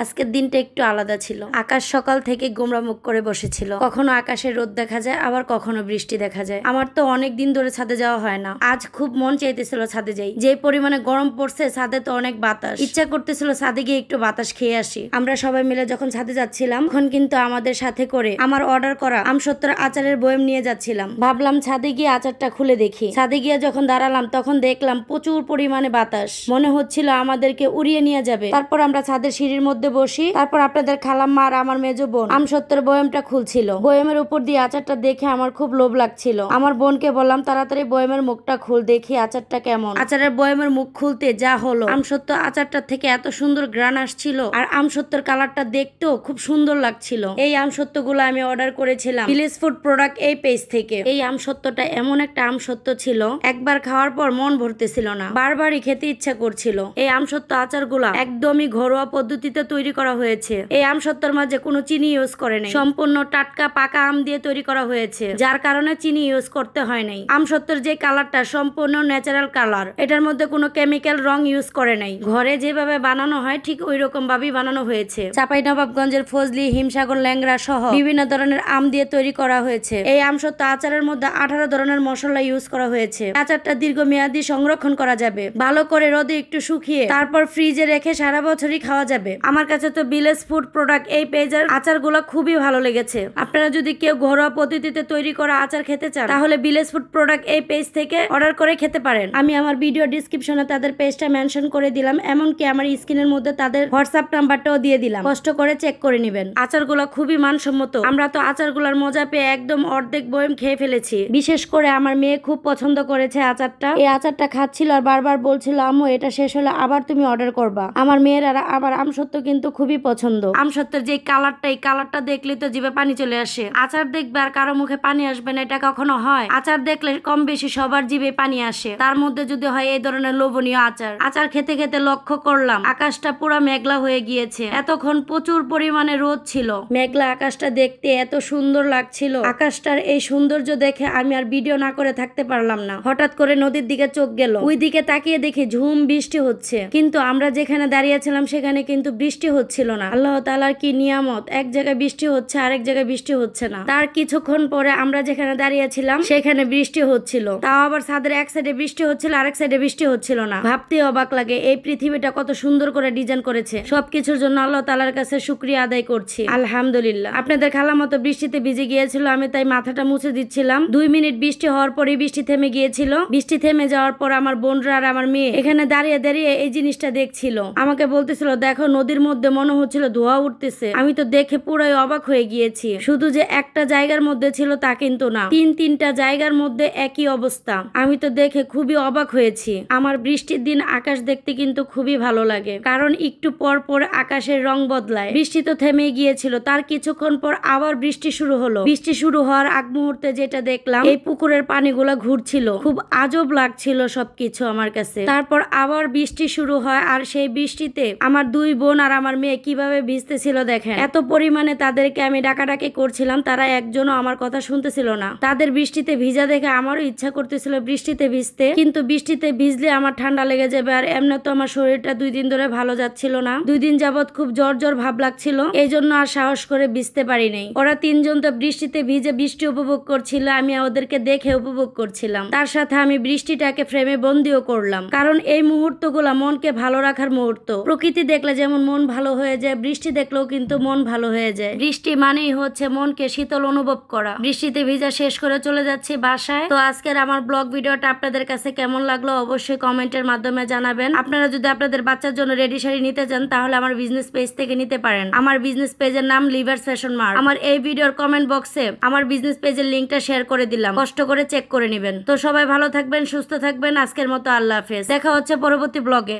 আজকের দিনটা একটু আলাদা ছিল। আকাশ সকাল থেকে গোমরা মুখ করে বসেছিল। কখনো আকাশে রোদ দেখা যায়, আবার কখনো বৃষ্টি দেখা যায়। আমার তো অনেক দিন ধরে ছাদে যাওয়া হয় না। আজ খুব মন চাইতেছিল ছাদে যাই। যে পরিমাণে গরম পড়ছে, ছাদে তো অনেক বাতাস। ইচ্ছা করতেছিল ছাদে গিয়ে একটু বাতাস খেয়ে আসি। আমরা সবাই মিলে যখন ছাদে যাচ্ছিলাম, তখন কিন্তু আমাদের সাথে করে আমার অর্ডার করা আমসত্ত্বর আচারের বয়ম নিয়ে যাচ্ছিলাম। ভাবলাম ছাদে গিয়ে আচারটা খুলে দেখি। ছাদে গিয়ে যখন দাঁড়ালাম, তখন দেখলাম প্রচুর পরিমাণে বাতাস। মনে হচ্ছিল আমাদেরকে উড়িয়ে নিয়ে যাবে। তারপর আমরা ছাদের সিঁড়ির মধ্যে বসি। তারপর আপনাদের খালাম্মা আর আমার মেজো বোন আমসত্ত্বর বয়মটা খুলছিল। বয়মের উপর দিয়ে আচারটা দেখে আমার খুব লোভ লাগছিল। আমার বোনকে বললাম, তাড়াতাড়ি বয়মের মুখটা খুল, দেখি আচারটা কেমন। আচারের বয়মের মুখ খুলতে যা হলো, আমসত্ত্বর আচারটা থেকে এত সুন্দর গ্রান আসছিল, আর আমসত্ত্বর কালারটা দেখতেও খুব সুন্দর লাগছিল। এই আমসত্ত্বগুলো আমি অর্ডার করেছিলাম ভিলেজ ফুড প্রোডাক্ট এই পেজ থেকে। এই আমসত্ত্বটা এমন একটা আমসত্ত্ব ছিল, একবার খাওয়ার পর মন ভরতেছিল না, বারবারই খেতে ইচ্ছা করছিল। এই আমসত্ত্ব আচারগুলা একদমই ঘরোয়া পদ্ধতিতে তৈরি করা হয়েছে। এই আমসত্ত্বর মাঝে কোনো চিনি ইউজ করে নাই, সম্পূর্ণ টাটকা পাকা আম দিয়ে তৈরি করা হয়েছে, যার কারণে চিনি ইউজ করতে হয় নাই। আমসত্ত্বর যে কালারটা সম্পূর্ণ ন্যাচারাল কালার, এটার মধ্যে কোনো কেমিক্যাল রং ইউজ করে নাই। ঘরে যেভাবে বানানো হয় ঠিক ওই রকম ভাবেই বানানো হয়েছে। চাঁপাইনবাবগঞ্জের ফজলি, হিমসাগর, ল্যাংড়া সহ বিভিন্ন ধরনের আম দিয়ে তৈরি করা হয়েছে। এই আমসত্ত্ব আচারের মধ্যে 18 ধরনের মশলা ইউজ করা হয়েছে। আচারটা দীর্ঘমেয়াদী সংরক্ষণ করা যাবে, ভালো করে রোদে একটু শুকিয়ে তারপর ফ্রিজে রেখে সারা বছরই খাওয়া যাবে। আমার কাছে তো ভিলেজ ফুড প্রোডাক্ট এই পেজের আচারগুলো খুবই ভালো লেগেছে। আপনারা যদি কেউ ঘরোয়া পদ্ধতিতে তৈরি করা আচার খেতে চান, তাহলে ভিলেজ ফুড প্রোডাক্ট এই পেজ থেকে অর্ডার করে খেতে পারেন। আমি আমার ভিডিও ডিসক্রিপশনে তাদের পেজটা মেনশন করে দিলাম, এমনকি আমার স্ক্রিনের মধ্যে তাদের হোয়াটসঅ্যাপ নাম্বারটাও দিয়ে দিলাম। কষ্ট করে চেক করে নেবেন। আচারগুলো খুবই মানসম্মত। আমরা তো আচারগুলোর মজা পেয়ে একদম অর্ধেক বয়ম খেয়ে ফেলেছি। বিশেষ করে আমার মেয়ে খুব পছন্দ করেছে আচারটা। এই আচারটা খাচ্ছিল আর বারবার বলছিল, আম্মু এটা শেষ হলে আবার তুমি অর্ডার করবা। আমার মেয়ের আর আবার আমসত্ত্ব কিন্তু খুবই পছন্দ। আমসত্ত্বের যে কালারটা, এই কালারটা দেখলে তো জিভে পানি চলে আসে। আচার দেখবে আর কারো মুখে পানি আসবে না, এটা কখনো হয়? আচার দেখলে কম বেশি সবার জিভে পানি আসে, তার মধ্যে যদি হয় এই ধরনের লোভনীয় আচার। আচার খেতে খেতে লক্ষ্য করলাম আকাশটা পুরো মেঘলা হয়ে গিয়েছে। এতক্ষণ প্রচুর পরিমাণে রোদ ছিল। মেঘলা আকাশটা দেখতে এত সুন্দর লাগছিল। আকাশটার এই সৌন্দর্য দেখে আমি আর ভিডিও না করে থাকতে পারলাম না। হঠাৎ করে নদীর দিকে চোখ গেল। ওই দিকে তাকিয়ে দেখি ঝুম বৃষ্টি হচ্ছে, কিন্তু আমরা যেখানে দাঁড়িয়েছিলাম সেখানে কিন্তু বৃষ্টি হচ্ছিল না। আল্লাহ তাআলার কি নিয়ামত, এক জায়গায় বৃষ্টি হচ্ছে, আরেক জায়গায় বৃষ্টি হচ্ছে না। তার কিছুক্ষণ পরে আমরা যেখানে দাঁড়িয়েছিলাম সেখানে বৃষ্টি হচ্ছিল, তাও আবার ছাদের এক সাইডে বৃষ্টি হচ্ছিল, আরেক সাইডে বৃষ্টি হচ্ছিল না। ভাবতে অবাক লাগে এই পৃথিবীটা কত সুন্দর করে ডিজাইন করেছে। সবকিছুর জন্য আল্লাহ তাআলার কাছে শুকরিয়া আদায় করছি, আলহামদুলিল্লাহ। আপনাদের খালা মতো বৃষ্টিতে ভিজে গিয়েছিল, আমি তাই মাথাটা মুছে দিচ্ছিলাম। 2 মিনিট বৃষ্টি হওয়ার পরে বৃষ্টি থেমে গিয়েছিল। বৃষ্টি থেমে যাওয়ার পর আমার বোনরা আর আমার মেয়ে এখানে দাঁড়িয়ে দাঁড়িয়ে এই জিনিসটা দেখছিল। আমাকে বলতেছিল, দেখো নদীর মধ্যে মনে হচ্ছিল ধোঁয়া উঠতেছে। আমি তো দেখে পুরাই অবাক হয়ে গিয়েছি। শুধু যে একটা জায়গার মধ্যে ছিল তা কিন্তু না, 3-3টা জায়গার মধ্যে একই অবস্থা। আমি তো দেখে খুবই অবাক হয়েছি। আমার বৃষ্টির দিন আকাশ দেখতে কিন্তু খুবই ভালো লাগে, কারণ একটু পর পর আকাশের রং বদলায়। বৃষ্টি তো থেমে গিয়েছিল, তার কিছুক্ষণ পর আবার বৃষ্টি শুরু হলো। বৃষ্টি শুরু হওয়ার আগ মুহূর্তে যেটা দেখলাম, এই পুকুরের পানিগুলা ঘুরছিল। খুব আজব লাগছিল সবকিছু আমার কাছে। তারপর আবার বৃষ্টি শুরু হয়, আর সেই বৃষ্টিতে আমার 2 বোন আর আমার মেয়ে কিভাবে ভিজতেছিল দেখেন। এত পরিমাণে তাদেরকে আমি ডাকাডাকি করছিলাম, তারা একজনও আমার কথা শুনতেছিল না। তাদের বৃষ্টিতে ভিজা দেখে আমারও ইচ্ছা করতেছিল বৃষ্টিতে ভিজতে, কিন্তু বৃষ্টিতে ভিজলে আমার ঠান্ডা লেগে যাবে, আর এমনি তো আমার শরীরটা 2 দিন ধরে ভালো যাচ্ছিল না। 2 দিন যাবত খুব জ্বর জ্বর ভাব লাগছিল, এই জন্য আর সাহস করে ভিজতে পারি নাই। ওরা 3 জন তো বৃষ্টিতে ভিজে বৃষ্টি উপভোগ করছিল, আমি ওদেরকে দেখে উপভোগ করছিলাম। তার সাথে আমি বৃষ্টিটাকে ফ্রেমে বন্দিও করলাম, কারণ এই মুহূর্তগুলা মনকে ভালো রাখার মুহূর্ত। প্রকৃতি দেখলে যেমন মন ভালো হয়ে যায়, বৃষ্টি দেখলেও কিন্তু মন ভালো হয়ে যায়। বৃষ্টি মানেই হচ্ছে মনকে শীতল অনুভব করা। বৃষ্টিতে ভিজা শেষ করে চলে যাচ্ছি বাসায়। তো আজকের আমার ব্লগ ভিডিওটা আপনাদের কাছে কেমন লাগলো অবশ্যই কমেন্টের মাধ্যমে জানাবেন। আপনারা যদি আপনাদের বাচ্চার জন্য রেডি শাড়ি নিতে চান, তাহলে আমার বিজনেস পেজ থেকে নিতে পারেন। আমার বিজনেস পেজের নাম লিভার্স ফ্যাশন মার্ট। আমার এই ভিডিওর কমেন্ট বক্সে আমার বিজনেস পেজের লিংকটা শেয়ার করে দিলাম, কষ্ট করে চেক করে নেবেন। তো সবাই ভালো থাকবেন, সুস্থ থাকবেন। আজকের মতো আল্লাহ হাফেজ, দেখা হচ্ছে পরবর্তী ব্লগে।